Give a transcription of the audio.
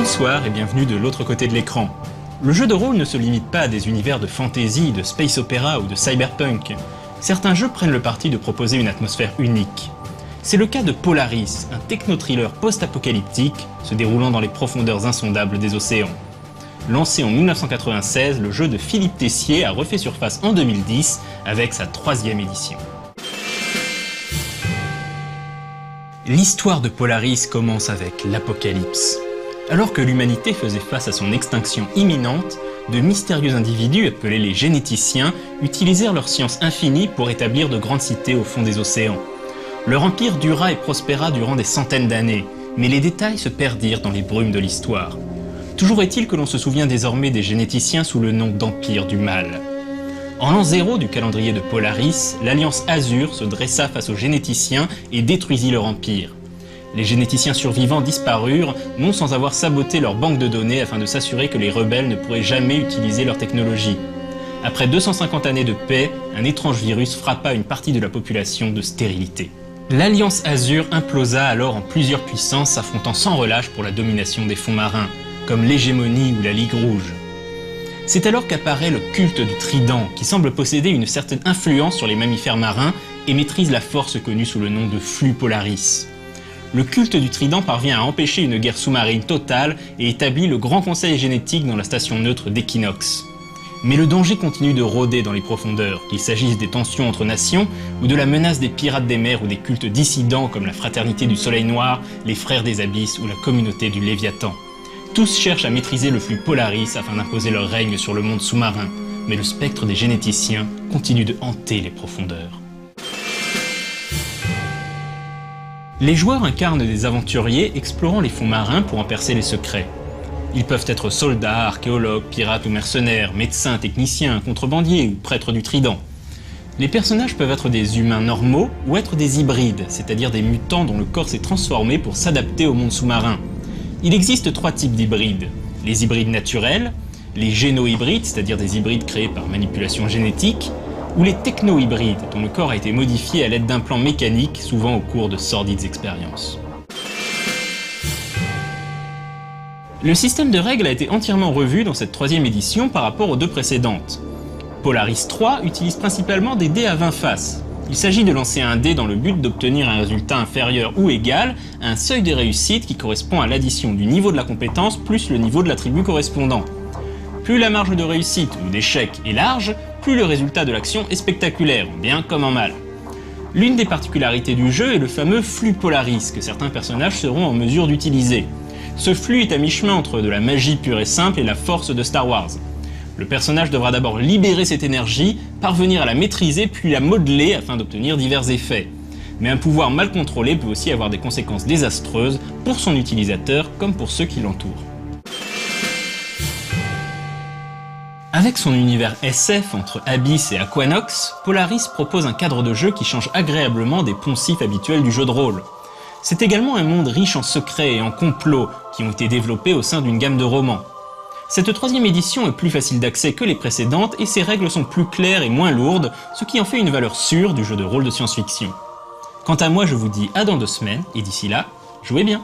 Bonsoir et bienvenue de l'autre côté de l'écran. Le jeu de rôle ne se limite pas à des univers de fantasy, de space opéra ou de cyberpunk. Certains jeux prennent le parti de proposer une atmosphère unique. C'est le cas de Polaris, un techno-thriller post-apocalyptique se déroulant dans les profondeurs insondables des océans. Lancé en 1996, le jeu de Philippe Tessier a refait surface en 2010 avec sa 3e édition. L'histoire de Polaris commence avec l'apocalypse. Alors que l'humanité faisait face à son extinction imminente, de mystérieux individus appelés les généticiens utilisèrent leur science infinie pour établir de grandes cités au fond des océans. Leur empire dura et prospéra durant des centaines d'années, mais les détails se perdirent dans les brumes de l'histoire. Toujours est-il que l'on se souvient désormais des généticiens sous le nom d'Empire du Mal. En l'an 0 du calendrier de Polaris, l'Alliance Azur se dressa face aux généticiens et détruisit leur empire. Les généticiens survivants disparurent, non sans avoir saboté leur banque de données afin de s'assurer que les rebelles ne pourraient jamais utiliser leur technologie. Après 250 années de paix, un étrange virus frappa une partie de la population de stérilité. L'Alliance Azur implosa alors en plusieurs puissances s'affrontant sans relâche pour la domination des fonds marins, comme l'Hégémonie ou la Ligue Rouge. C'est alors qu'apparaît le culte du Trident, qui semble posséder une certaine influence sur les mammifères marins et maîtrise la force connue sous le nom de flux Polaris. Le culte du Trident parvient à empêcher une guerre sous-marine totale et établit le Grand Conseil génétique dans la station neutre d'Equinox. Mais le danger continue de rôder dans les profondeurs, qu'il s'agisse des tensions entre nations ou de la menace des pirates des mers ou des cultes dissidents comme la Fraternité du Soleil Noir, les Frères des Abysses ou la Communauté du Léviathan. Tous cherchent à maîtriser le flux Polaris afin d'imposer leur règne sur le monde sous-marin, mais le spectre des généticiens continue de hanter les profondeurs. Les joueurs incarnent des aventuriers explorant les fonds marins pour en percer les secrets. Ils peuvent être soldats, archéologues, pirates ou mercenaires, médecins, techniciens, contrebandiers ou prêtres du Trident. Les personnages peuvent être des humains normaux ou être des hybrides, c'est-à-dire des mutants dont le corps s'est transformé pour s'adapter au monde sous-marin. Il existe 3 types d'hybrides. Les hybrides naturels, les géno-hybrides, c'est-à-dire des hybrides créés par manipulation génétique, ou les techno-hybrides, dont le corps a été modifié à l'aide d'implants mécaniques, souvent au cours de sordides expériences. Le système de règles a été entièrement revu dans cette 3e édition par rapport aux 2 précédentes. Polaris 3 utilise principalement des dés à 20 faces. Il s'agit de lancer un dé dans le but d'obtenir un résultat inférieur ou égal à un seuil de réussite qui correspond à l'addition du niveau de la compétence plus le niveau de l'attribut correspondant. Plus la marge de réussite ou d'échec est large, plus le résultat de l'action est spectaculaire, en bien comme en mal. L'une des particularités du jeu est le fameux flux Polaris que certains personnages seront en mesure d'utiliser. Ce flux est à mi-chemin entre de la magie pure et simple et la force de Star Wars. Le personnage devra d'abord libérer cette énergie, parvenir à la maîtriser puis la modeler afin d'obtenir divers effets. Mais un pouvoir mal contrôlé peut aussi avoir des conséquences désastreuses pour son utilisateur comme pour ceux qui l'entourent. Avec son univers SF entre Abyss et Aquanox, Polaris propose un cadre de jeu qui change agréablement des poncifs habituels du jeu de rôle. C'est également un monde riche en secrets et en complots qui ont été développés au sein d'une gamme de romans. Cette 3e édition est plus facile d'accès que les précédentes et ses règles sont plus claires et moins lourdes, ce qui en fait une valeur sûre du jeu de rôle de science-fiction. Quant à moi, je vous dis à dans 2 semaines et d'ici là, jouez bien!